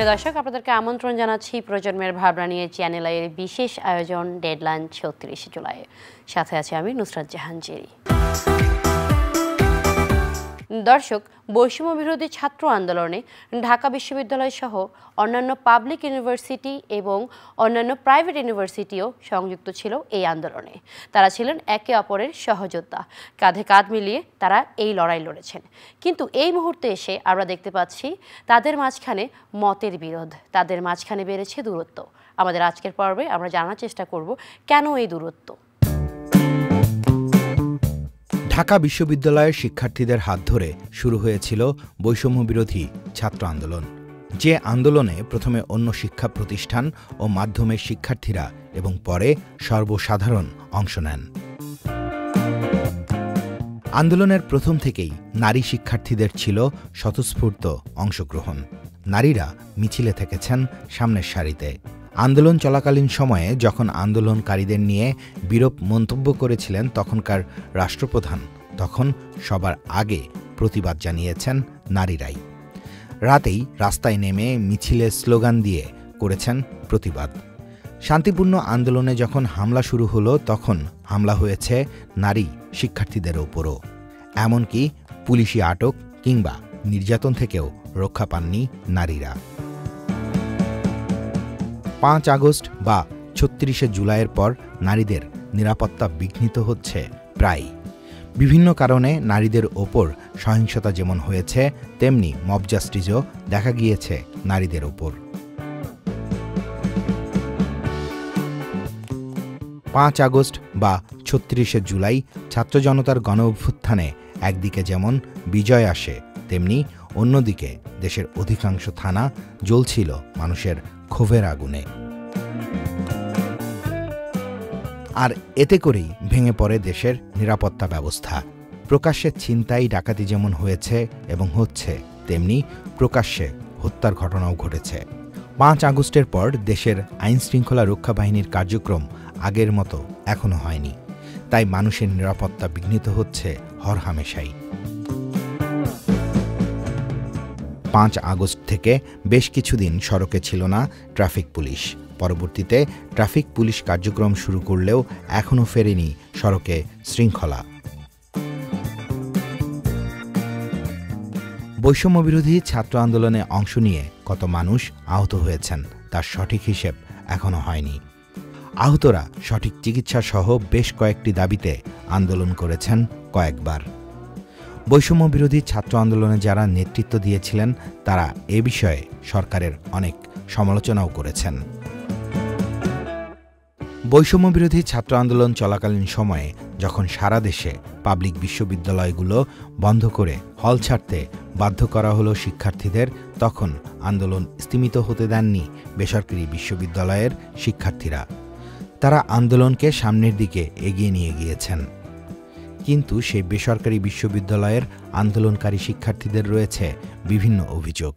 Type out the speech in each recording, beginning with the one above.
প্রিয় দর্শক, আপনাদেরকে আমন্ত্রণ জানাচ্ছি প্রজন্মের ভাবনা নিয়ে চ্যানেল এর বিশেষ আয়োজন ডেডলাইন ৩৬ জুলাই। সাথে আছে আমি নুসরাত জাহান জেরি। দর্শক, বৈষম্য বিরোধী ছাত্র আন্দোলনে ঢাকা বিশ্ববিদ্যালয় সহ অন্যান্য পাবলিক ইউনিভার্সিটি এবং অন্যান্য প্রাইভেট ইউনিভার্সিটিও সংযুক্ত ছিল এই আন্দোলনে। তারা ছিলেন একে অপরের সহযোদ্ধা, কাঁধে কাঁধ মিলিয়ে তারা এই লড়াই লড়েছেন। কিন্তু এই মুহূর্তে এসে আমরা দেখতে পাচ্ছি তাদের মাঝখানে মতের বিরোধ, তাদের মাঝখানে বেড়েছে দূরত্ব। আমাদের আজকের পর্বে আমরা জানার চেষ্টা করব কেন এই দূরত্ব। ঢাকা বিশ্ববিদ্যালয়ের শিক্ষার্থীদের হাত ধরে শুরু হয়েছিল বৈষম্য বিরোধী ছাত্র আন্দোলন, যে আন্দোলনে প্রথমে অন্য শিক্ষা প্রতিষ্ঠান ও মাধ্যমের শিক্ষার্থীরা এবং পরে সর্বসাধারণ অংশ নেন। আন্দোলনের প্রথম থেকেই নারী শিক্ষার্থীদের ছিল স্বতঃস্ফূর্ত অংশগ্রহণ। নারীরা মিছিলে থেকেছেন সামনের সারিতে। আন্দোলন চলাকালীন সময়ে যখন আন্দোলনকারীদের নিয়ে বিরূপ মন্তব্য করেছিলেন তখনকার রাষ্ট্রপ্রধান, তখন সবার আগে প্রতিবাদ জানিয়েছেন নারীরাই। রাতেই রাস্তায় নেমে মিছিলে স্লোগান দিয়ে করেছেন প্রতিবাদ। শান্তিপূর্ণ আন্দোলনে যখন হামলা শুরু হলো তখন হামলা হয়েছে নারী শিক্ষার্থীদের ওপরও। এমনকি পুলিশি আটক কিংবা নির্যাতন থেকেও রক্ষা পাননি নারীরা। ৫ আগস্ট বা ৩৬শে জুলাইয়ের পর নারীদের নিরাপত্তা বিঘ্নিত হচ্ছে প্রায়। বিভিন্ন কারণে নারীদের ওপর সহিংসতা যেমন হয়েছে, তেমনি মব জাস্টিসও দেখা গিয়েছে নারীদের ওপর। ৫ আগস্ট বা ৩৬শে জুলাই ছাত্র জনতার গণ অভ্যুত্থানে একদিকে যেমন বিজয় আসে, তেমনি অন্যদিকে দেশের অধিকাংশ থানা জ্বলছিল মানুষের ক্ষোভের আগুনে। আর এতে করেই ভেঙে পড়ে দেশের নিরাপত্তা ব্যবস্থা। প্রকাশ্যে ছিনতাই ডাকাতি যেমন হয়েছে এবং হচ্ছে, তেমনি প্রকাশ্যে হত্যার ঘটনাও ঘটেছে। ৫ আগস্টের পর দেশের আইনশৃঙ্খলা রক্ষা বাহিনীর কার্যক্রম আগের মতো এখনো হয়নি, তাই মানুষের নিরাপত্তা বিঘ্নিত হচ্ছে হরহামেশাই। ৫ আগস্ট থেকে বেশ কিছুদিন সড়কে ছিল না ট্রাফিক পুলিশ। পরবর্তীতে ট্রাফিক পুলিশ কার্যক্রম শুরু করলেও এখনও ফেরেনি সড়কে শৃঙ্খলা। বৈষম্যবিরোধী ছাত্র আন্দোলনে অংশ নিয়ে কত মানুষ আহত হয়েছেন তার সঠিক হিসেব এখনও হয়নি। আহতরা সঠিক চিকিৎসা সহ বেশ কয়েকটি দাবিতে আন্দোলন করেছেন কয়েকবার। বৈষম্য বিরোধী ছাত্র আন্দোলনে যারা নেতৃত্ব দিয়েছিলেন তারা এ বিষয়ে সরকারের অনেক সমালোচনাও করেছেন। বৈষম্য বিরোধী ছাত্র আন্দোলন চলাকালীন সময়ে যখন সারা দেশে পাবলিক বিশ্ববিদ্যালয়গুলো বন্ধ করে হল ছাড়তে বাধ্য করা হলো শিক্ষার্থীদের, তখন আন্দোলন স্তিমিত হতে দেননি বেসরকারি বিশ্ববিদ্যালয়ের শিক্ষার্থীরা। তারা আন্দোলনকে সামনের দিকে এগিয়ে নিয়ে গিয়েছেন। কিন্তু সেই বেসরকারি বিশ্ববিদ্যালয়ের আন্দোলনকারী শিক্ষার্থীদের রয়েছে বিভিন্ন অভিযোগ।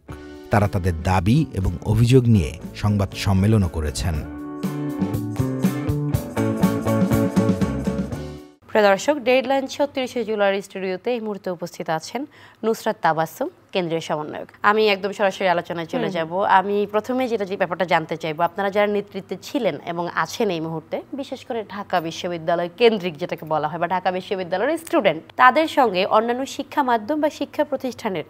তারা তাদের দাবি এবং অভিযোগ নিয়ে সংবাদ সম্মেলনও করেছেন। প্রিয় দর্শক, ডেডলাইন ৩৬শে জুলাইয়ের স্টুডিওতে এই মুহূর্তে উপস্থিত আছেন নুসরাত তাবাসসুম, কেন্দ্রীয় সমন্বয়ক। আমি একদম সরাসরি আলোচনায় চলে যাব। আমি প্রথমে যে ব্যাপারটা জানতে চাইবো, আপনারা যারা নেতৃত্বে ছিলেন এবং আছেন এই মুহূর্তে, বিশেষ করে ঢাকা বিশ্ববিদ্যালয় কেন্দ্রিক যেটাকে বলা হয় বা ঢাকা বিশ্ববিদ্যালয়ের স্টুডেন্ট, তাদের সঙ্গে অন্যান্য শিক্ষা মাধ্যম বা শিক্ষা প্রতিষ্ঠানের,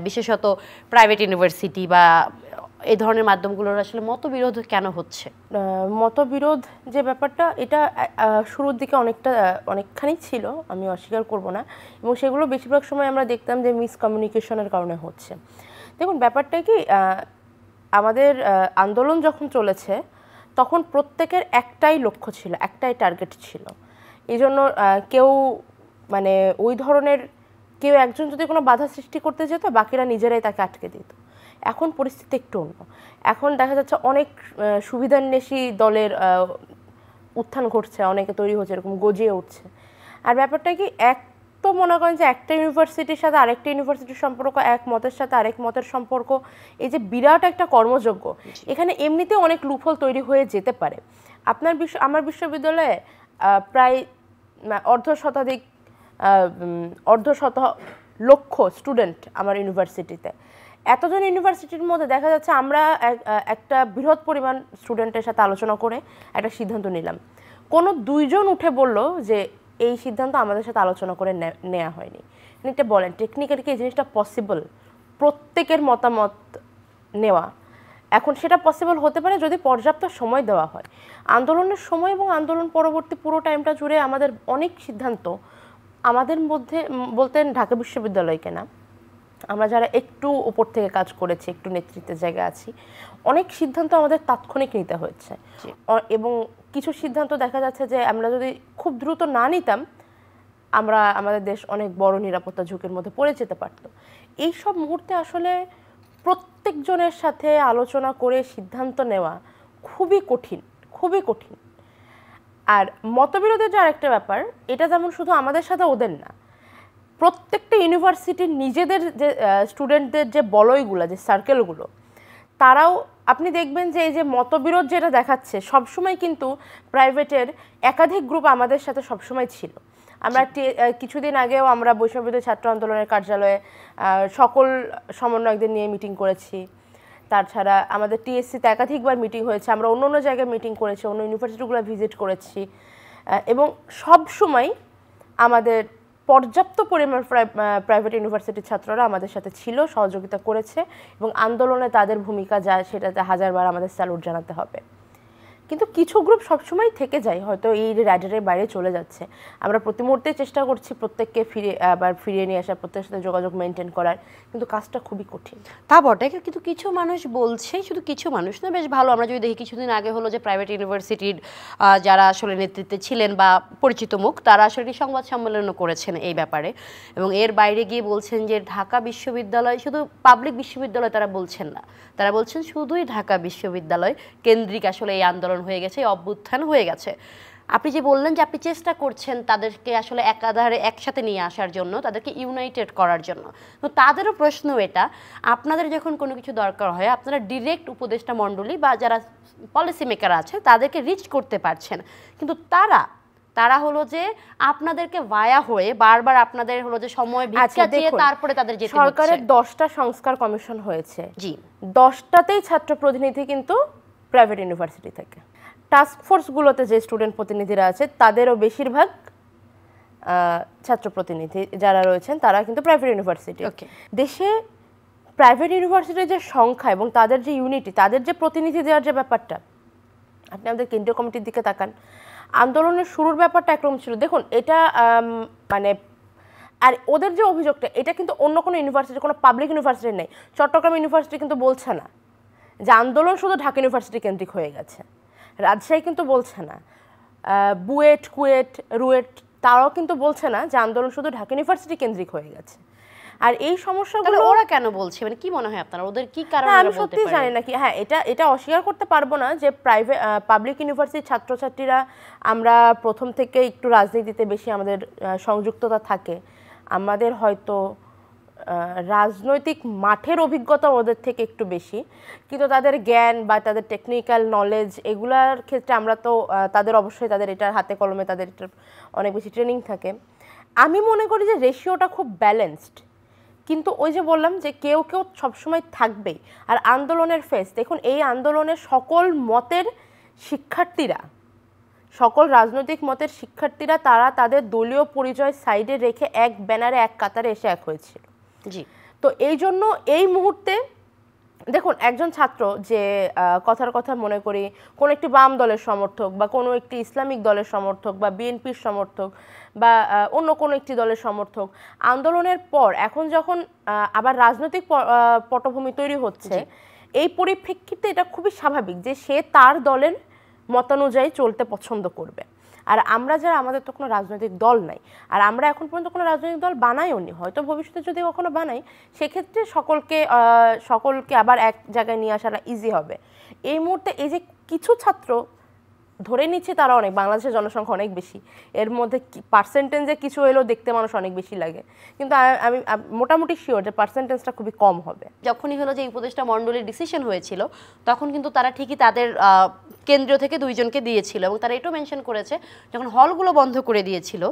বিশেষত প্রাইভেট ইউনিভার্সিটি বা এই ধরনের মাধ্যমগুলোর আসলে মতবিরোধ কেন হচ্ছে? মতবিরোধ যে ব্যাপারটা, এটা শুরুর দিকে অনেকখানি ছিল, আমি অস্বীকার করব না, এবং সেগুলো বেশিরভাগ সময় আমরা দেখতাম যে মিসকমিউনিকেশনের কারণে হচ্ছে। দেখুন, ব্যাপারটা কি, আমাদের আন্দোলন যখন চলেছে তখন প্রত্যেকের একটাই লক্ষ্য ছিল, একটাই টার্গেট ছিল। এই জন্য কেউ ওই ধরনের কেউ একজন যদি কোনো বাধা সৃষ্টি করতে যেত, বাকিরা নিজেরাই তাকে আটকে দিত। এখন পরিস্থিতি একটু অন্য। এখন দেখা যাচ্ছে অনেক সুবিধান্বেষী দলের উত্থান ঘটছে, অনেকে তৈরি হচ্ছে, এরকম গজিয়ে উঠছে। আর ব্যাপারটা কি, এক তো মনে করেন যে একটা ইউনিভার্সিটির সাথে আরেকটা ইউনিভার্সিটির সম্পর্ক, এক মতের সাথে আরেক মতের সম্পর্ক, এই যে বিরাট একটা কর্মযজ্ঞ, এখানে এমনিতে অনেক লুপহোল তৈরি হয়ে যেতে পারে। আমার বিশ্ববিদ্যালয়ে প্রায় অর্ধ শত লক্ষ স্টুডেন্ট আমার ইউনিভার্সিটিতে। এতজন ইউনিভার্সিটির মধ্যে দেখা যাচ্ছে আমরা একটা বৃহৎ পরিমাণ স্টুডেন্টের সাথে আলোচনা করে একটা সিদ্ধান্ত নিলাম, কোনো 2 জন উঠে বলল যে এই সিদ্ধান্ত আমাদের সাথে আলোচনা করে নেওয়া হয়নি। এটা বলেন টেকনিক্যালি কি এই জিনিসটা পসিবল? প্রত্যেকের মতামত নেওয়া, এখন সেটা পসিবল হতে পারে যদি পর্যাপ্ত সময় দেওয়া হয়। আন্দোলনের সময় এবং আন্দোলন পরবর্তী পুরো টাইমটা জুড়ে আমাদের অনেক সিদ্ধান্ত আমাদের মধ্যে, বলতেন ঢাকা বিশ্ববিদ্যালয়কে না, আমরা যারা একটু উপর থেকে কাজ করেছি, একটু নেতৃত্বের জায়গায় আছি, অনেক সিদ্ধান্ত আমাদের তাৎক্ষণিক নিতে হয়েছে। এবং কিছু সিদ্ধান্ত দেখা যাচ্ছে যে আমরা যদি খুব দ্রুত না নিতাম, আমাদের দেশ অনেক বড় নিরাপত্তা ঝুঁকির মধ্যে পড়ে যেতে পারত। এই সব মুহূর্তে আসলে প্রত্যেকজনের সাথে আলোচনা করে সিদ্ধান্ত নেওয়া খুবই কঠিন, খুবই কঠিন। আর মতবিরোধের যে আরেকটা ব্যাপার, এটা যেমন শুধু আমাদের সাথে ওদের না, প্রত্যেকটা ইউনিভার্সিটির নিজেদের যে স্টুডেন্টদের যে বলয়গুলো, যে সার্কেলগুলো, তারাও আপনি দেখবেন যে এই যে মতবিরোধ যেটা দেখাচ্ছে, সবসময় কিন্তু প্রাইভেটের একাধিক গ্রুপ আমাদের সাথে সবসময় ছিল। আমরা কিছুদিন আগেও আমরা বৈষম্যবিরোধী ছাত্র আন্দোলনের কার্যালয়ে সকল সমন্বয়কদের নিয়ে মিটিং করেছি। তাছাড়া আমাদের টিএসসিতে একাধিকবার মিটিং হয়েছে, আমরা অন্য অন্য জায়গায় মিটিং করেছি, অন্য ইউনিভার্সিটিগুলো ভিজিট করেছি, এবং সব সময় আমাদের পর্যাপ্ত পরিমাণ প্রাইভেট ইউনিভার্সিটির ছাত্ররা আমাদের সাথে ছিল, সহযোগিতা করেছে, এবং আন্দোলনে তাদের ভূমিকা যা সেটাতে হাজারবার আমাদের স্যালুট জানাতে হবে। কিন্তু কিছু গ্রুপ সবসময় থেকে যায়, হয়তো এই রাডারের বাইরে চলে যাচ্ছে। আমরা প্রতি মুহূর্তে চেষ্টা করছি প্রত্যেককে ফিরিয়ে নিয়ে আসার, প্রত্যেকের সাথে যোগাযোগ মেনটেন করার, কিন্তু কাজটা খুবই কঠিন। তা বটে, কিন্তু কিছু মানুষ বলছে, শুধু কিছু মানুষ না, বেশ ভালো। আমরা যদি দেখি কিছুদিন আগে হলো যে প্রাইভেট ইউনিভার্সিটির যারা আসলে নেতৃত্বে ছিলেন বা পরিচিত মুখ, তারা আসলে সংবাদ সম্মেলনও করেছেন এই ব্যাপারে, এবং এর বাইরে গিয়ে বলছেন যে ঢাকা বিশ্ববিদ্যালয়, শুধু পাবলিক বিশ্ববিদ্যালয় তারা বলছেন না, তারা বলছেন শুধুই ঢাকা বিশ্ববিদ্যালয় কেন্দ্রিক আসলে এই আন্দোলন হয়ে গেছে, অভ্যুত্থান হয়ে গেছে। আপনি যে বললেন যে আপনি চেষ্টা করছেন তাদেরকে আসলে একাধারে একসাথে নিয়ে আসার জন্য, তাদেরকে ইউনাইটেড করার জন্য, তো তাদেরও প্রশ্ন এটা, আপনাদের যখন কোনো কিছু দরকার হয় আপনারা ডিরেক্ট উপদেষ্টা মণ্ডলী বা যারা পলিসি মেকার আছে তাদেরকে রিচ করতে পারছেন, কিন্তু তারা হলো যে আপনাদেরকে ভায়া হয়ে বারবার আপনাদের হলো যে সময় ভিক্ষা দিয়ে তারপরে তাদের যেতে হচ্ছে। সরকারের 10টা সংস্কার কমিশন হয়েছে, জি, 10টাতেই ছাত্র প্রতিনিধি কিন্তু প্রাইভেট ইউনিভার্সিটি থেকে। টাস্ক ফোর্সগুলোতে যে স্টুডেন্ট প্রতিনিধিরা আছে তাদেরও বেশিরভাগ ছাত্র প্রতিনিধি যারা রয়েছেন তারা কিন্তু প্রাইভেট ইউনিভার্সিটি। দেশে প্রাইভেট ইউনিভার্সিটির যে সংখ্যা এবং তাদের যে ইউনিটি, তাদের যে প্রতিনিধি দেওয়ার যে ব্যাপারটা, আপনি আমাদের কেন্দ্রীয় কমিটির দিকে তাকান, আন্দোলনের শুরুর ব্যাপারটা একরকম ছিল। দেখুন এটা মানে, আর ওদের যে অভিযোগটা, এটা কিন্তু অন্য কোনো ইউনিভার্সিটি, কোনো পাবলিক ইউনিভার্সিটি নেই। চট্টগ্রাম ইউনিভার্সিটি কিন্তু বলছে না যে আন্দোলন শুধু ঢাকা ইউনিভার্সিটি কেন্দ্রিক হয়ে গেছে, রাজশাহী কিন্তু বলছে না, বুয়েট, কুয়েট, রুয়েট তারাও কিন্তু বলছে না যে আন্দোলন শুধু ঢাকা ইউনিভার্সিটি কেন্দ্রিক হয়ে গেছে। আর এই সমস্যাগুলো ওরা কেন বলছে, মানে কি মনে হয় আপনার, ওদের কি কারণে? আমি সত্যি জানি না কি, হ্যাঁ এটা অস্বীকার করতে পারবো না যে পাবলিক ইউনিভার্সিটির ছাত্রছাত্রীরা আমরা প্রথম থেকে একটু রাজনীতিতে বেশি আমাদের সংযুক্ততা থাকে, আমাদের হয়তো রাজনৈতিক মাঠের অভিজ্ঞতা ওদের থেকে একটু বেশি, কিন্তু তাদের জ্ঞান বা তাদের টেকনিক্যাল নলেজ এগুলার ক্ষেত্রে আমরা তো তাদের অবশ্যই তাদের এটার হাতে কলমে তাদের এটার অনেক বেশি ট্রেনিং থাকে। আমি মনে করি যে রেশিওটা খুব ব্যালেন্সড, কিন্তু ওই যে বললাম যে কেউ কেউ সবসময় থাকবেই। আর আন্দোলনের ফেস দেখুন, এই আন্দোলনের সকল মতের শিক্ষার্থীরা, সকল রাজনৈতিক মতের শিক্ষার্থীরা, তারা তাদের দলীয় পরিচয় সাইডে রেখে এক ব্যানারে এক কাতারে এসে এক হয়েছিল। জি, তো এই জন্য এই মুহূর্তে দেখুন, একজন ছাত্র যে কথার কথা মনে করি কোনো একটি বাম দলের সমর্থক বা কোনো একটি ইসলামিক দলের সমর্থক বা বিএনপির সমর্থক বা অন্য কোনো একটি দলের সমর্থক, আন্দোলনের পর এখন যখন আবার রাজনৈতিক পটভূমি তৈরি হচ্ছে, এই পরিপ্রেক্ষিতে এটা খুবই স্বাভাবিক যে সে তার দলের মতানুযায়ী চলতে পছন্দ করবে। আর আমরা যারা, আমাদের তো কোনো রাজনৈতিক দল নাই, আর আমরা এখন পর্যন্ত কোনো রাজনৈতিক দল বানাইও নি, হয়তো ভবিষ্যতে যদি কখনো বানাই সেক্ষেত্রে সকলকে আবার এক জায়গায় নিয়ে আসাটা ইজি হবে। এই মুহূর্তে এই যে কিছু ছাত্র ধরে নিচ্ছে তারা অনেক, বাংলাদেশের জনসংখ্যা অনেক বেশি, এর মধ্যে পার্সেন্টেজে কিছু এলেও দেখতে মানুষ অনেক বেশি লাগে, কিন্তু আমি মোটামুটি শিওর যে পার্সেন্টেজটা খুবই কম হবে। যখনই হলো যে উপদেষ্টা মণ্ডলীর ডিসিশন হয়েছিল তখন কিন্তু তারা ঠিকই তাদের কেন্দ্র থেকে 2 জনকে দিয়েছিল, এবং তারা এটাও মেনশন করেছে যখন হলগুলো বন্ধ করে দিয়েছিল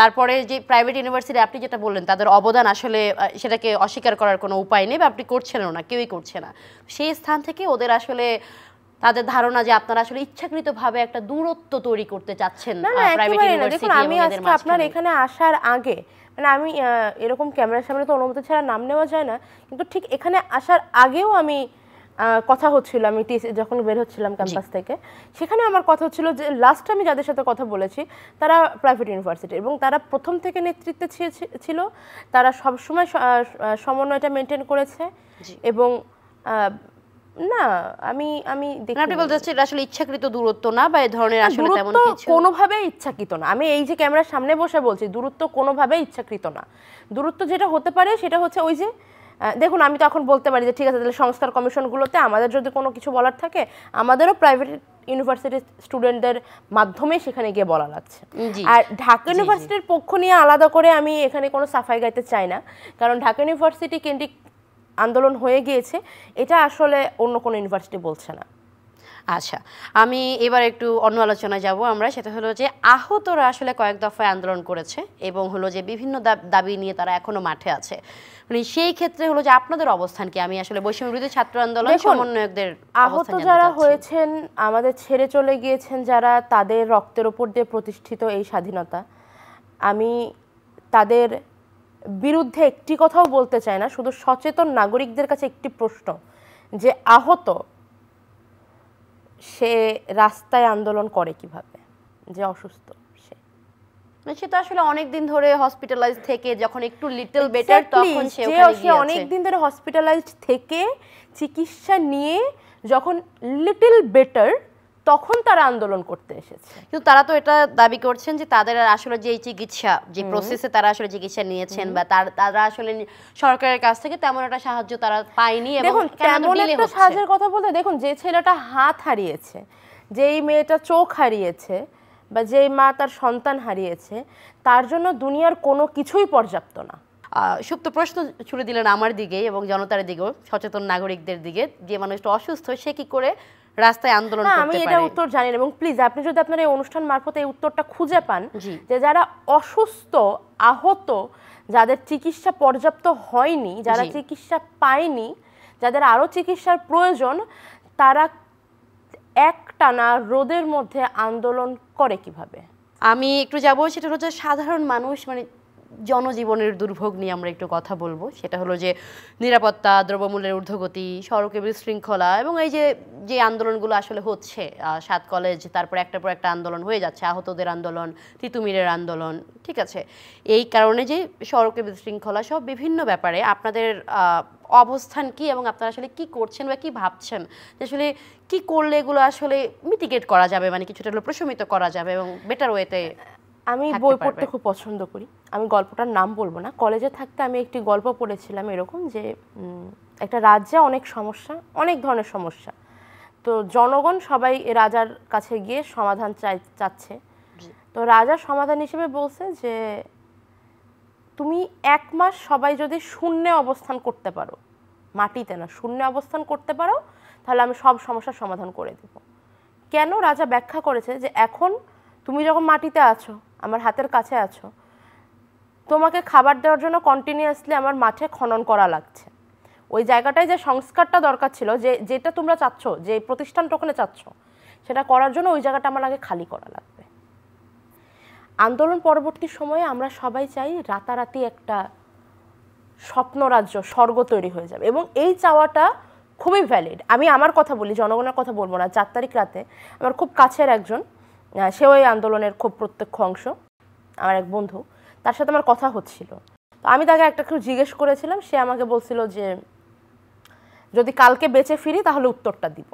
তারপরে যে প্রাইভেট ইউনিভার্সিটি আপনি যেটা বললেন তাদের অবদান আসলে সেটাকে অস্বীকার করার কোনো উপায় নেই বা আপনি করছেনও না, কেউই করছে না। সেই স্থান থেকে ওদের আসলে তাদের ধারণা যে আপনারা আসলে ইচ্ছাকৃতভাবে একটা দূরত্ব তৈরি করতে চাচ্ছেন প্রাইভেট ইউনিভার্সিটি দেখুন, আমি আজকে আপনার এখানে আসার আগে মানে আমি এরকম ক্যামেরার সামনে তো অনুমতি ছাড়া নাম নেওয়া যায় না, কিন্তু ঠিক এখানে আসার আগেও আমি কথা হচ্ছিল, আমি যখন বের হচ্ছিলাম ক্যাম্পাস থেকে, সেখানে আমার কথা হচ্ছিল যে লাস্ট আমি যাদের সাথে কথা বলেছি তারা প্রাইভেট ইউনিভার্সিটি, এবং তারা প্রথম থেকে নেতৃত্বে ছিল, তারা সবসময় সমন্বয়টা মেনটেন করেছে। এবং না আমি দেখি আপনি বলতে চাচ্ছেন আসলে ইচ্ছাকৃত দূরত্ব না বা এই ধরনের আসলে তেমন কিছু কোনোভাবেই ইচ্ছাকৃত না। আমি এই যে ক্যামেরার সামনে বসে বলছি দূরত্ব কোনোভাবেই ইচ্ছাকৃত না। দূরত্ব যেটা হতে পারে সেটা হচ্ছে ওই যে দেখুন, আমি তো এখন বলতে পারি যে ঠিক আছে, তাহলে সংস্কার কমিশনগুলোতে আমাদের যদি কোনো কিছু বলার থাকে আমাদেরও প্রাইভেট ইউনিভার্সিটির স্টুডেন্টদের মাধ্যমে সেখানে গিয়ে বলা লাগছে। আর ঢাকা ইউনিভার্সিটির পক্ষ নিয়ে আলাদা করে আমি এখানে কোনো সাফাই গাইতে চাই না, কারণ ঢাকা ইউনিভার্সিটি কেন্দ্রিক আন্দোলন হয়ে গিয়েছে, এটা আসলে অন্য কোনো ইউনিভার্সিটি বলছে না। আচ্ছা, আমি এবার একটু অন্য আলোচনায় যাব আমরা, সেটা হলো যে আহতরা আসলে কয়েক দফায় আন্দোলন করেছে এবং হলো যে বিভিন্ন দাবি নিয়ে তারা এখনো মাঠে আছে, মানে সেই ক্ষেত্রে হলো যে আপনাদের অবস্থান কি? আমি আসলে বৈষম্য বিরোধী ছাত্র আন্দোলন সমন্বয়কদের আহত যারা হয়েছেন, আমাদের ছেড়ে চলে গিয়েছেন যারা, তাদের রক্তের উপর দিয়ে প্রতিষ্ঠিত এই স্বাধীনতা, আমি তাদের বিরুদ্ধে একটি কথাও বলতে চাই না। শুধু সচেতন নাগরিকদের কাছে একটি প্রশ্ন, যে আহত সে রাস্তায় আন্দোলন করে কিভাবে? যে অসুস্থ সে তো আসলে অনেক দিন ধরে হসপিটালাইজ থেকে যখন একটু লিটল বেটার তখন সে অনেক দিন ধরে হসপিটালাইজড থেকে চিকিৎসা নিয়ে যখন লিটল বেটার তখন তারা আন্দোলন করতে এসেছে। কিন্তু তারা তো এটা দাবি করছেন যে তাদের আসলে যে চিকিৎসা, যে প্রসেসে তারা আসলে চিকিৎসা নিয়েছেন বা তারা আসলে সরকারের কাছ থেকে তেমন একটা সাহায্য তারা পায়নি। দেখুন, তেমন একটা সাহায্যের কথা বলতে, দেখুন যে ছেলেটা হাত হারিয়েছে, যেই মেয়েটা চোখ হারিয়েছে বা যেই মা তার সন্তান হারিয়েছে, তার জন্য দুনিয়ার কোনো কিছুই পর্যাপ্ত না। সুপ্ত প্রশ্ন ছুড়ে দিলেন আমার দিকে এবং জনতার দিকেও, সচেতন নাগরিকদের দিকে, যে মানুষটা অসুস্থ সে কি করে রাস্তায় আন্দোলন করতে পারে? আমি এটা উত্তর জানি না, এবং প্লিজ আপনি যদি আপনার এই অনুষ্ঠান মারফত এই উত্তরটা খুঁজে পান, যে যারা অসুস্থ, আহত, যাদের চিকিৎসা পর্যাপ্ত হয়নি, যারা চিকিৎসা পায়নি, যাদের আরো চিকিৎসার প্রয়োজন, তারা একটানা রোদের মধ্যে আন্দোলন করে কিভাবে? আমি একটু যাব, সেটা হচ্ছে সাধারণ মানুষ, মানে জনজীবনের দুর্ভোগ নিয়ে আমরা একটু কথা বলবো। সেটা হলো যে নিরাপত্তা, দ্রব্যমূল্যের ঊর্ধ্বগতি, সড়কে বিশৃঙ্খলা এবং এই যে যে আন্দোলনগুলো আসলে হচ্ছে, 7 কলেজ, তারপর একটার পর একটা আন্দোলন হয়ে যাচ্ছে, আহতদের আন্দোলন, তিতুমিরের আন্দোলন, ঠিক আছে, এই কারণে যে সড়কে বিশৃঙ্খলা সব বিভিন্ন ব্যাপারে আপনাদের অবস্থান কি এবং আপনারা আসলে কি করছেন বা কি ভাবছেন যে আসলে কি করলে এগুলো আসলে মিটিগেট করা যাবে, মানে কিছুটা হলো প্রশমিত করা যাবে এবং বেটার ওয়েতে? আমি বই পড়তে খুব পছন্দ করি, আমি গল্পটার নাম বলবো না। কলেজে থাকতে আমি একটি গল্প পড়েছিলাম এরকম, যে একটা রাজ্যে অনেক সমস্যা, অনেক ধরনের সমস্যা, তো জনগণ সবাই রাজার কাছে গিয়ে সমাধান চাচ্ছে। তো রাজা সমাধান হিসেবে বলছে যে তুমি 1 মাস সবাই যদি শূন্যে অবস্থান করতে পারো, মাটিতে না শূন্যে অবস্থান করতে পারো, তাহলে আমি সব সমস্যার সমাধান করে দেব। কেন? রাজা ব্যাখ্যা করেছে যে এখন তুমি যখন মাটিতে আছো, আমার হাতের কাছে আছো, তোমাকে খাবার দেওয়ার জন্য কন্টিনিউয়াসলি আমার মাঠে খনন করা লাগছে। ওই জায়গাটায় যে সংস্কারটা দরকার ছিল, যেটা তোমরা চাচ্ছ, যে প্রতিষ্ঠানটা ওখানে চাচ্ছ, সেটা করার জন্য ওই জায়গাটা আমার আগে খালি করা লাগবে। আন্দোলন পরবর্তী সময়ে আমরা সবাই চাই রাতারাতি একটা স্বপ্নরাজ্য, স্বর্গ তৈরি হয়ে যাবে, এবং এই চাওয়াটা খুবই ভ্যালিড। আমি আমার কথা বলি, জনগণের কথা বলবো না। 4 তারিখ রাতে আমার খুব কাছের একজন, সেও এই আন্দোলনের খুব প্রত্যক্ষ অংশ, আমার এক বন্ধু, তার সাথে আমার কথা হচ্ছিল। তো আমি তাকে একটা কিছু জিজ্ঞেস করেছিলাম, সে আমাকে বলছিল যে যদি কালকে বেঁচে ফিরি তাহলে উত্তরটা দিব।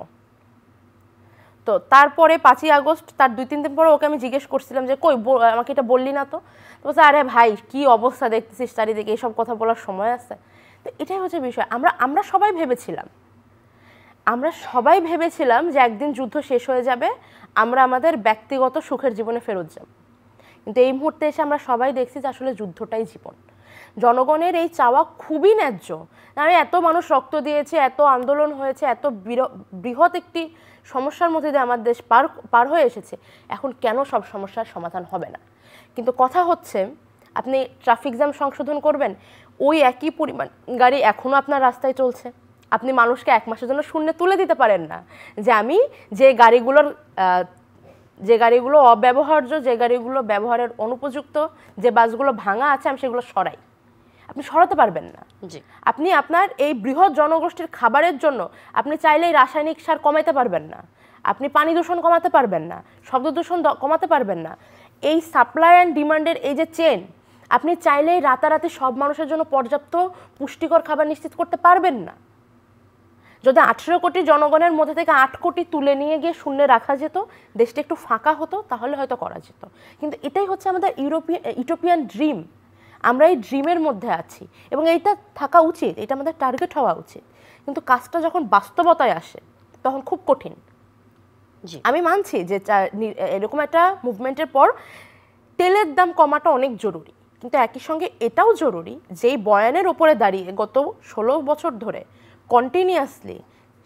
তো তারপরে 5ই আগস্ট, তার 2-3 দিন পরে ওকে আমি জিজ্ঞেস করছিলাম যে কই, আমাকে এটা বললি না তো? বলছে আরে ভাই কি অবস্থা দেখতেছিস চারিদিকে, এইসব কথা বলার সময় আছে? তো এটাই হচ্ছে বিষয়। আমরা সবাই ভেবেছিলাম যে একদিন যুদ্ধ শেষ হয়ে যাবে, আমরা আমাদের ব্যক্তিগত সুখের জীবনে ফেরত যাব। কিন্তু এই মুহূর্তে এসে আমরা সবাই দেখছি যে আসলে যুদ্ধটাই জীবন। জনগণের এই চাওয়া খুবই ন্যায্য। আমি এত মানুষ রক্ত দিয়েছে, এত আন্দোলন হয়েছে, এত বৃহৎ একটি সমস্যার মধ্যে দিয়ে আমার দেশ পার হয়ে এসেছে, এখন কেন সব সমস্যার সমাধান হবে না? কিন্তু কথা হচ্ছে, আপনি ট্রাফিক জ্যাম সংশোধন করবেন, ওই একই পরিমাণ গাড়ি এখনও আপনার রাস্তায় চলছে। আপনি মানুষকে 1 মাসের জন্য শূন্যে তুলে দিতে পারেন না যে আমি যে গাড়িগুলো অব্যবহার্য, যে গাড়িগুলো ব্যবহারের অনুপযুক্ত, যে বাসগুলো ভাঙা আছে, আমি সেগুলো সরাই। আপনি সরাতে পারবেন না। আপনি আপনার এই বৃহৎ জনগোষ্ঠীর খাবারের জন্য আপনি চাইলেই রাসায়নিক সার কমাতে পারবেন না, আপনি পানি দূষণ কমাতে পারবেন না, শব্দ দূষণ কমাতে পারবেন না। এই সাপ্লাই অ্যান্ড ডিমান্ডের এই যে চেন, আপনি চাইলেই রাতারাতি সব মানুষের জন্য পর্যাপ্ত পুষ্টিকর খাবার নিশ্চিত করতে পারবেন না। যদি 18 কোটি জনগণের মধ্যে থেকে 8 কোটি তুলে নিয়ে গিয়ে শূন্যে রাখা যেত, দেশটা একটু ফাঁকা হতো, তাহলে হয়তো করা যেত। কিন্তু এটাই হচ্ছে আমাদের ইউটোপিয়ান ড্রিম। আমরা এই ড্রিমের মধ্যে আছি এবং এইটা থাকা উচিত, এটা আমাদের টার্গেট হওয়া উচিত। কিন্তু কাজটা যখন বাস্তবতায় আসে তখন খুব কঠিন। আমি মানছি যে এরকম একটা মুভমেন্টের পর তেলের দাম কমাটা অনেক জরুরি, কিন্তু একই সঙ্গে এটাও জরুরি যেই বয়ানের উপরে দাঁড়িয়ে গত 16 বছর ধরে কন্টিনিউয়াসলি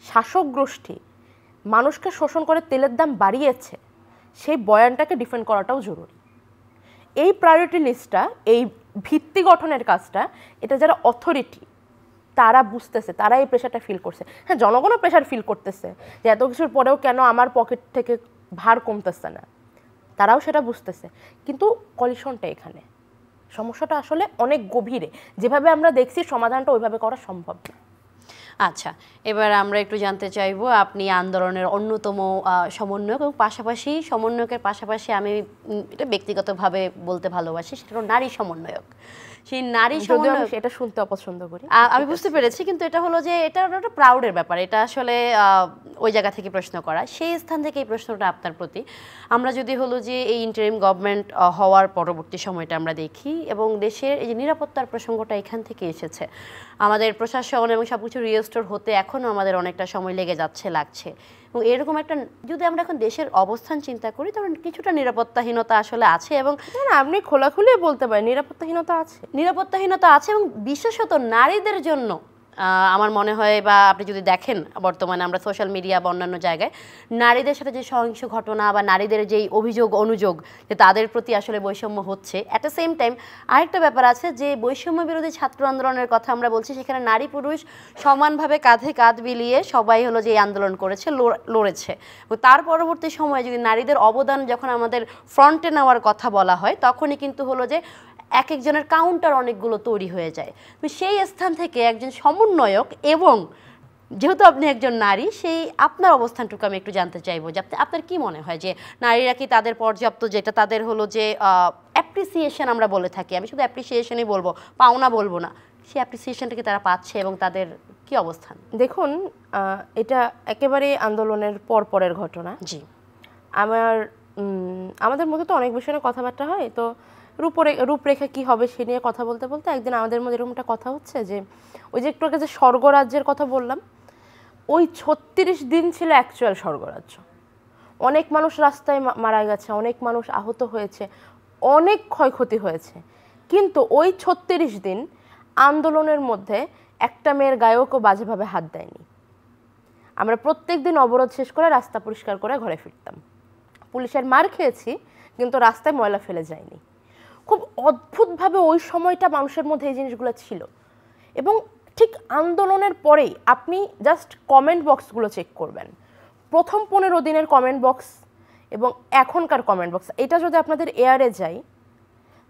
শাসক গোষ্ঠী মানুষকে শোষণ করে তেলের দাম বাড়িয়েছে, সেই বয়ানটাকে ডিফেন্ড করাটাও জরুরি। এই প্রায়োরিটি লিস্টটা, এই ভিত্তি গঠনের কাজটা, এটা যারা অথরিটি তারা বুঝতেছে, তারা এই প্রেশারটা ফিল করছে। হ্যাঁ, জনগণও প্রেশার ফিল করতেছে যে এত কিছুর পরেও কেন আমার পকেট থেকে ভার কমতেছে না, তারাও সেটা বুঝতেছে। কিন্তু কলিশনটা এখানে, সমস্যাটা আসলে অনেক গভীরে। যেভাবে আমরা দেখছি সমাধানটা ওইভাবে করা সম্ভব না। আচ্ছা, এবার আমরা একটু জানতে চাইবো, আপনি আন্দোলনের অন্যতম সমন্বয়ক এবং পাশাপাশি সমন্বয়কের পাশাপাশি আমি এটা ব্যক্তিগতভাবে বলতে ভালোবাসি, সেটা হলো নারী সমন্বয়ক। সেই নারী সমন্বয়ক, এটা শুনতে অপছন্দ করি, আমি বুঝতে পেরেছি, কিন্তু এটা হলো যে এটা একটা প্রাউডের ব্যাপার। এটা আসলে ওই জায়গা থেকে প্রশ্ন করা, সেই স্থান থেকে এই প্রশ্নটা আপনার প্রতি। আমরা যদি হলো যে এই ইন্টারিম গভর্নমেন্ট হওয়ার পরবর্তী সময়টা আমরা দেখি এবং দেশের এই যে নিরাপত্তার প্রসঙ্গটা এখান থেকে এসেছে, আমাদের প্রশাসন এবং সব কিছু রিস্টোর হতে এখনও আমাদের অনেকটা সময় লেগে যাচ্ছে। এবং এরকম একটা যদি আমরা এখন দেশের অবস্থান চিন্তা করি, তখন কিছুটা নিরাপত্তাহীনতা আসলে আছে। এবং আপনি খোলাখুলি বলতে পারেন নিরাপত্তাহীনতা আছে এবং বিশেষত নারীদের জন্য আমার মনে হয়, বা আপনি যদি দেখেন বর্তমানে আমরা সোশ্যাল মিডিয়া বা অন্যান্য জায়গায় নারীদের সাথে যে সহিংস ঘটনা বা নারীদের যেই অভিযোগ অনুযোগ যে তাদের প্রতি আসলে বৈষম্য হচ্ছে, অ্যাট দ্য সেম টাইম আরেকটা ব্যাপার আছে যে বৈষম্য বিরোধী ছাত্র আন্দোলনের কথা আমরা বলছি, সেখানে নারী পুরুষ সমানভাবে কাঁধে কাঁধ মিলিয়ে সবাই হলো যে এই আন্দোলন করেছে, লড়েছে। তার পরবর্তী সময়ে যদি নারীদের অবদান যখন আমাদের ফ্রন্টে নেওয়ার কথা বলা হয়, তখনই কিন্তু হলো যে এক একজনের কাউন্টার অনেকগুলো তৈরি হয়ে যায়। তো সেই স্থান থেকে একজন সমন্বয়ক এবং যেহেতু আপনি একজন নারী, সেই আপনার অবস্থানটুকু আমি একটু জানতে চাইবো যে আপনার কি মনে হয় যে নারীরা কি তাদের পর্যাপ্ত, যেটা তাদের হলো যে অ্যাপ্রিসিয়েশন আমরা বলে থাকি, আমি শুধু অ্যাপ্রিসিয়েশনই বলবো, পাওনা বলবো না, সেই অ্যাপ্রিসিয়েশনটা কি তারা পাচ্ছে এবং তাদের কি অবস্থান? দেখুন, এটা একেবারে আন্দোলনের পরের ঘটনা। জি, আমাদের মধ্যে তো অনেক বিষয়ে কথাবার্তা হয়, তো রূপরেখা কি হবে সে নিয়ে কথা বলতে বলতে একদিন আমাদের মধ্যে এরকম একটা কথা হচ্ছে যে ওই যে একটু আগে যে স্বর্গরাজ্যের কথা বললাম, ওই 36 দিন ছিল অ্যাকচুয়াল স্বর্গরাজ্য। অনেক মানুষ রাস্তায় মারা গেছে, অনেক মানুষ আহত হয়েছে, অনেক ক্ষয়ক্ষতি হয়েছে, কিন্তু ওই 36 দিন আন্দোলনের মধ্যে একটা মেয়ের গায়েও কেউ বাজেভাবে হাত দেয়নি। আমরা প্রত্যেক দিন অবরোধ শেষ করে রাস্তা পরিষ্কার করে ঘরে ফিরতাম। পুলিশের মার খেয়েছি, কিন্তু রাস্তায় ময়লা ফেলে যায়নি। খুব অদ্ভুতভাবে ওই সময়টা মানুষের মধ্যে এই জিনিসগুলো ছিল। এবং ঠিক আন্দোলনের পরেই আপনি জাস্ট কমেন্ট বক্সগুলো চেক করবেন, প্রথম 15 দিনের কমেন্ট বক্স এবং এখনকার কমেন্ট বক্স, এটা যদি আপনাদের এয়ারে যায়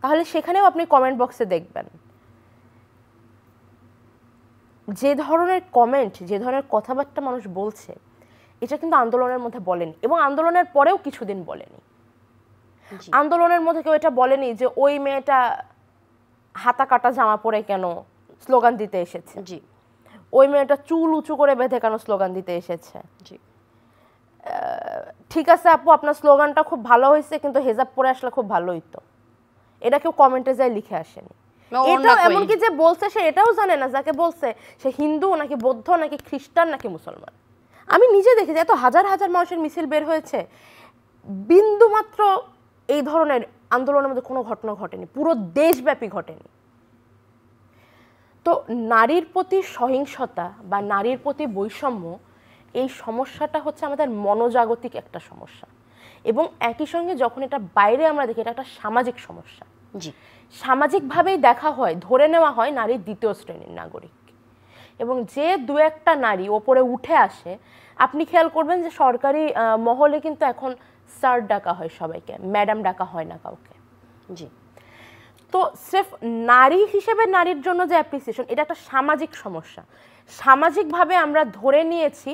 তাহলে সেখানেও আপনি কমেন্ট বক্সে দেখবেন যে ধরনের কমেন্ট, যে ধরনের কথাবার্তা মানুষ বলছে, এটা কিন্তু আন্দোলনের মধ্যে বলেনি এবং আন্দোলনের পরেও কিছুদিন বলেনি। আন্দোলনের মধ্যে কেউ এটা বলেনি যে ওই মেয়েটা হাতা কাটা জামা পরে কেন স্লোগান দিতে এসেছে, জি, ওই মেয়েটা চুল উঁচু করে বেঁধে কেন স্লোগান দিতে এসেছে, জি, ঠিক আছে আপু আপনার স্লোগানটা খুব ভালো হয়েছে, কিন্তু হেজাব পরে আসলে খুব ভালো হইতো, এটা কেউ কমেন্টে যায় লিখে আসেনি। এটা এমনকি যে বলছে সে এটাও জানে না যাকে বলছে সে হিন্দু নাকি বৌদ্ধ নাকি খ্রিস্টান নাকি মুসলমান। আমি নিজে দেখেছি এত হাজার হাজার মানুষের মিছিল বের হয়েছে, বিন্দুমাত্র এই ধরনের আন্দোলনের মধ্যে কোনো ঘটনা ঘটেনি, পুরো দেশব্যাপী ঘটেনি। তো নারীর প্রতি সহিংসতা বা নারীর প্রতি বৈষম্য, এই সমস্যাটা হচ্ছে আমাদের মনোজাগতিক একটা সমস্যা, এবং একই সঙ্গে যখন এটা বাইরে আমরা দেখি এটা একটা সামাজিক সমস্যা। জি, সামাজিকভাবেই দেখা হয়, ধরে নেওয়া হয় নারী দ্বিতীয় শ্রেণীর নাগরিক, এবং যে দু একটা নারী ওপরে উঠে আসে, আপনি খেয়াল করবেন যে সরকারি মহলে কিন্তু এখন স্যার ডাকা হয় সবাইকে, ম্যাডাম ডাকা হয় না কাউকে। জি, তো স্রেফ নারী হিসেবে নারীর জন্য যে অ্যাপ্রিসিয়েশন, এটা একটা সামাজিক সমস্যা। সামাজিকভাবে আমরা ধরে নিয়েছি,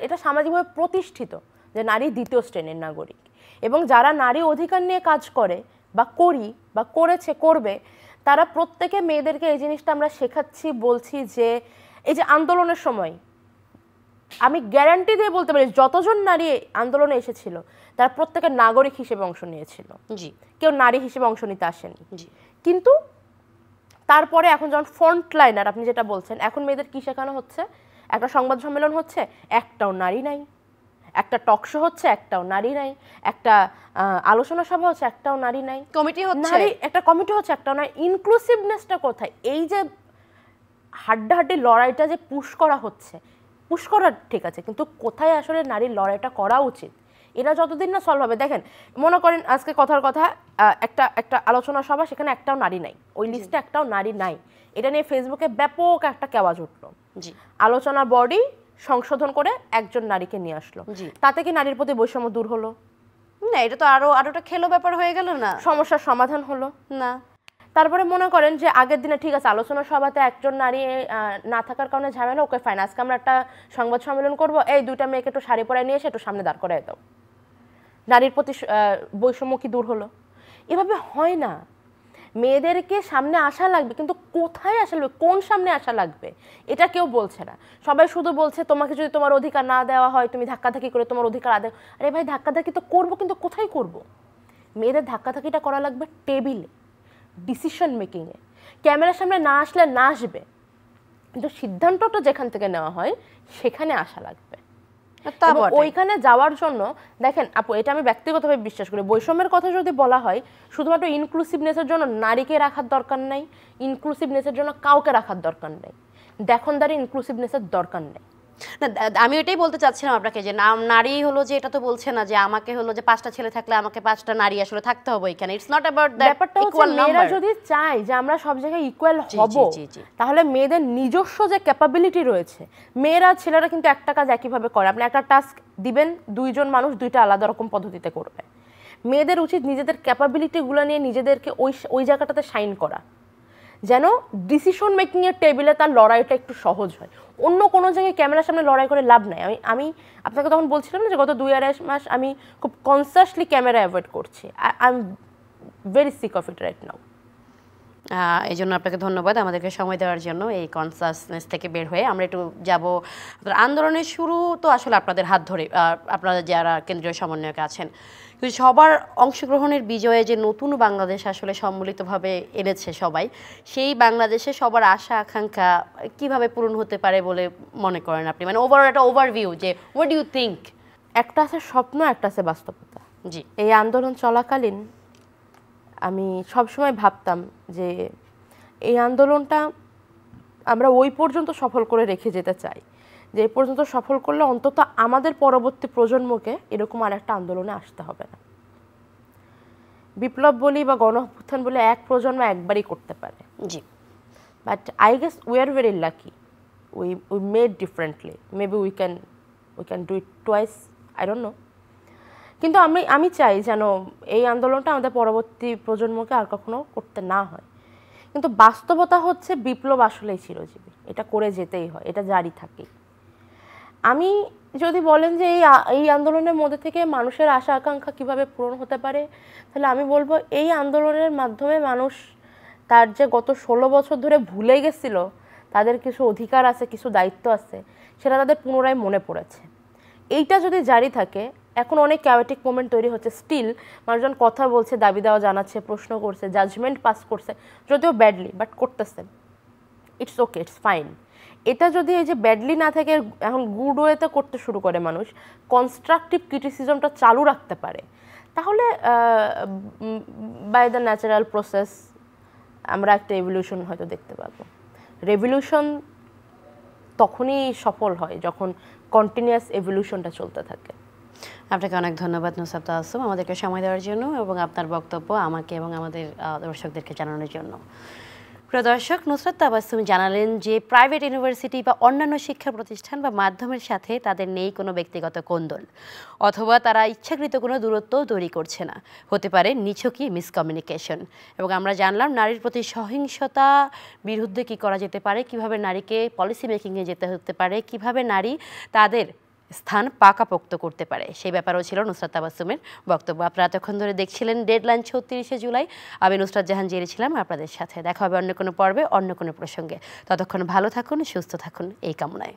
এটা সামাজিকভাবে প্রতিষ্ঠিত যে নারী দ্বিতীয় শ্রেণীর নাগরিক, এবং যারা নারী অধিকার নিয়ে কাজ করে বা করেছে করবে, তারা প্রত্যেকে মেয়েদেরকে এই জিনিসটা আমরা শেখাচ্ছি, বলছি যে এই যে আন্দোলনের সময় আমি গ্যারান্টি দিয়ে বলতে পারি যতজন নারী আন্দোলনে এসেছিল তারা প্রত্যেকে নাগরিক হিসেবে অংশ নিয়েছিল। জি, কেউ নারী হিসেবে অংশ নিতে আসেনি। জি, কিন্তু তারপরে এখন যখন ফ্রন্ট লাইনার, আপনি যেটা বলছেন, এখন মেয়েদের কি শেখানো হচ্ছে? একটা সংবাদ সম্মেলন হচ্ছে, একটাও নারী নাই। একটা টক শো হচ্ছে, একটাও নারী নাই। একটা আলোচনা সভা হচ্ছে, একটাও নারী নাই। কমিটি হচ্ছে, নারী একটা কমিটি হচ্ছে, একটাও নয়। ইনক্লুসিভনেসটা কোথায়? এই যে হাড্ডাহাড্ডি লড়াইটা যে পুশ করা হচ্ছে, পুশ করা ঠিক আছে, কিন্তু কোথায় আসলে নারীর লড়াইটা করা উচিত, এটা যতদিন না সলভ হবে। দেখেন, মনে করেন আজকে কথার কথা একটা আলোচনা সভা, সেখানে একটাও নারী নাই, ওই লিস্টে একটাও নারী নাই, এটা নিয়ে ফেসবুকে ব্যাপক একটা কেওয়াজ উঠলো। জি, আলোচনা বডি সংশোধন করে একজন নারীকে নিয়ে আসলো, জি, তাতে কি নারীর প্রতি বৈষম্য দূর হলো? না, এটা তো আরোটা খেলো ব্যাপার হয়ে গেল না, সমস্যার সমাধান হলো না। তারপরে মনে করেন যে আগের দিনে ঠিক আছে আলোচনা সভাতে একজন নারী না থাকার কারণে ঝামেলা, ওকে ফাইন, আজকে আমরা একটা সংবাদ সম্মেলন করবো, এই দুইটা মেয়েকে একটু শাড়ি পরায় নিয়ে এসে একটু সামনে দাঁড় করায় দাও, নারীর প্রতি বৈষম্য কি দূর হলো? এভাবে হয় না। মেয়েদেরকে সামনে আসা লাগবে, কিন্তু কোথায় আসা লাগবে, কোন সামনে আসা লাগবে, এটা কেউ বলছে না। সবাই শুধু বলছে তোমাকে যদি তোমার অধিকার না দেওয়া হয় তুমি ধাক্কাধাক্কি করে তোমার অধিকার আদায়। আরে ভাই, ধাক্কাধাক্কি তো করবো, কিন্তু কোথায় করব? মেয়েদের ধাক্কাধাক্কিটা করা লাগবে টেবিলে, ডিসিশন মেকিংয়ে। ক্যামেরার সামনে না আসলে না আসবে, কিন্তু সিদ্ধান্তটা যেখান থেকে নেওয়া হয় সেখানে আসা লাগবে। এবং ওইখানে যাওয়ার জন্য দেখেন আপু, এটা আমি ব্যক্তিগতভাবে বিশ্বাস করি, বৈষম্যের কথা যদি বলা হয় শুধুমাত্র ইনক্লুসিভনেসের জন্য নারীকে রাখার দরকার নাই, ইনক্লুসিভনেসের জন্য কাউকে রাখার দরকার নেই, দেখনদারি ইনক্লুসিভনেসের দরকার নেই। না, আমি এটাই বলতে চাচ্ছিলাম আপনাকে যে নারী হলো যে, এটা তো বলছে না যে আমাকে হলো যে 5টা ছেলে থাকলে আমাকে 5টা নারী আসলে থাকতে হবে এখানে। It's not about that. ব্যাপারটা হচ্ছে মেয়েরা যদি চায় যে আমরা সব জায়গায় ইকুয়াল হব, তাহলে মেয়েদের নিজস্ব যে ক্যাপাবিলিটি রয়েছে, মেয়েরা ছেলেরা কিন্তু একটা কাজ একইভাবে করে। আপনি একটা টাস্ক দিবেন, দুইজন মানুষ দুইটা আলাদা রকম পদ্ধতিতে করবে। মেয়েদের উচিত নিজেদের ক্যাপাবিলিটিগুলো নিয়ে নিজেদেরকে ওই জায়গাটাতে শাইন করা, যেন ডিসিশন মেকিংয়ের টেবিলে তার লড়াইটা একটু সহজ হয়। অন্য কোনো জায়গায় ক্যামেরার সামনে লড়াই করে লাভ নাই। আমি আপনাকে তখন বলছিলাম না যে গত 2-2.5 মাস আমি খুব কনসাসলি ক্যামেরা অ্যাভয়েড করছি। I am very sick of it right now. এই জন্য আপনাকে ধন্যবাদ আমাদেরকে সময় দেওয়ার জন্য। এই কনসাসনেস থেকে বের হয়ে আমরা একটু যাব, আন্দোলনের শুরু তো আসলে আপনাদের হাত ধরে, আপনারা যারা কেন্দ্রীয় সমন্বয়ক আছেন, কিন্তু সবার অংশগ্রহণের বিজয়ে যে নতুন বাংলাদেশ আসলে সম্মিলিতভাবে এনেছে সবাই, সেই বাংলাদেশে সবার আশা আকাঙ্ক্ষা কিভাবে পূরণ হতে পারে বলে মনে করেন আপনি? মানে একটা ওভারভিউ, যে হোয়াট ডু ইউ থিঙ্ক? একটা আছে স্বপ্ন, একটা আছে বাস্তবতা। জি, এই আন্দোলন চলাকালীন আমি সবসময় ভাবতাম যে এই আন্দোলনটা আমরা ওই পর্যন্ত সফল করে রেখে যেতে চাই, যে এই পর্যন্ত সফল করলে অন্তত আমাদের পরবর্তী প্রজন্মকে এরকম আর একটা আন্দোলনে আসতে হবে না। বিপ্লব বলি বা গণ অভ্যুত্থান বলে এক প্রজন্ম একবারই করতে পারে, জি, but I guess we are very lucky, we made differently, maybe we can do it twice, I don't know. কিন্তু আমি চাই যেন এই আন্দোলনটা আমাদের পরবর্তী প্রজন্মকে আর কখনো করতে না হয়। কিন্তু বাস্তবতা হচ্ছে বিপ্লব আসলেই চিরজীবী, এটা করে যেতেই হয়, এটা জারি থাকে। আমি যদি বলেন যে এই আন্দোলনের মধ্যে থেকে মানুষের আশা আকাঙ্ক্ষা কিভাবে পূরণ হতে পারে, তাহলে আমি বলবো এই আন্দোলনের মাধ্যমে মানুষ তার যে গত 16 বছর ধরে ভুলে গেছিল তাদের কিছু অধিকার আছে, কিছু দায়িত্ব আছে, সেটা তাদের পুনরায় মনে পড়েছে। এইটা যদি জারি থাকে, এখন অনেক ক্যাওয়েটিক মোমেন্ট তৈরি হচ্ছে, স্টিল মানুষজন কথা বলছে, দাবি দেওয়া জানাচ্ছে, প্রশ্ন করছে, জাজমেন্ট পাস করছে, যদিও ব্যাডলি, বাট করতেছে। It's okay, it's fine. এটা যদি এই যে ব্যাডলি না থেকে এখন গুড ওয়েতে করতে শুরু করে, মানুষ কনস্ট্রাকটিভ ক্রিটিসিজমটা চালু রাখতে পারে, তাহলে বাই দ্য ন্যাচারাল প্রসেস আমরা একটা এভলিউশন হয়তো দেখতে পাবো। রেভলিউশন তখনই সফল হয় যখন কন্টিনিউয়াস এভলিউশনটা চলতে থাকে। আপনাকে অনেক ধন্যবাদ নুসরাত তাবাসসুম আমাদেরকে সময় দেওয়ার জন্য এবং আপনার বক্তব্য আমাকে এবং আমাদের দর্শকদেরকে জানানোর জন্য। প্রিয় দর্শক, নুসরাত তাবাসসুম জানালেন যে প্রাইভেট ইউনিভার্সিটি বা অন্যান্য শিক্ষা প্রতিষ্ঠান বা মাধ্যমের সাথে তাদের নেই কোনো ব্যক্তিগত কোন্দল, অথবা তারা ইচ্ছাকৃত কোনো দূরত্ব তৈরি করছে না, হতে পারে নিছকই মিসকমিউনিকেশন। এবং আমরা জানলাম নারীর প্রতি সহিংসতা বিরুদ্ধে কী করা যেতে পারে, কিভাবে নারীকে পলিসি মেকিংয়ে যেতে হতে পারে, কিভাবে নারী তাদের স্থান পাকাপোক্ত করতে পারে, সেই ব্যাপারেও ছিল নুসরাত তাবাসসুমের বক্তব্য। আপনারা এতক্ষণ ধরে দেখছিলেন ডেডলাইন 36শে জুলাই। আমি নুসরাত জাহান জেরি ছিলাম আপনাদের সাথে। দেখা হবে অন্য কোনো পর্বে অন্য কোনো প্রসঙ্গে। ততক্ষণ ভালো থাকুন, সুস্থ থাকুন এই কামনায়।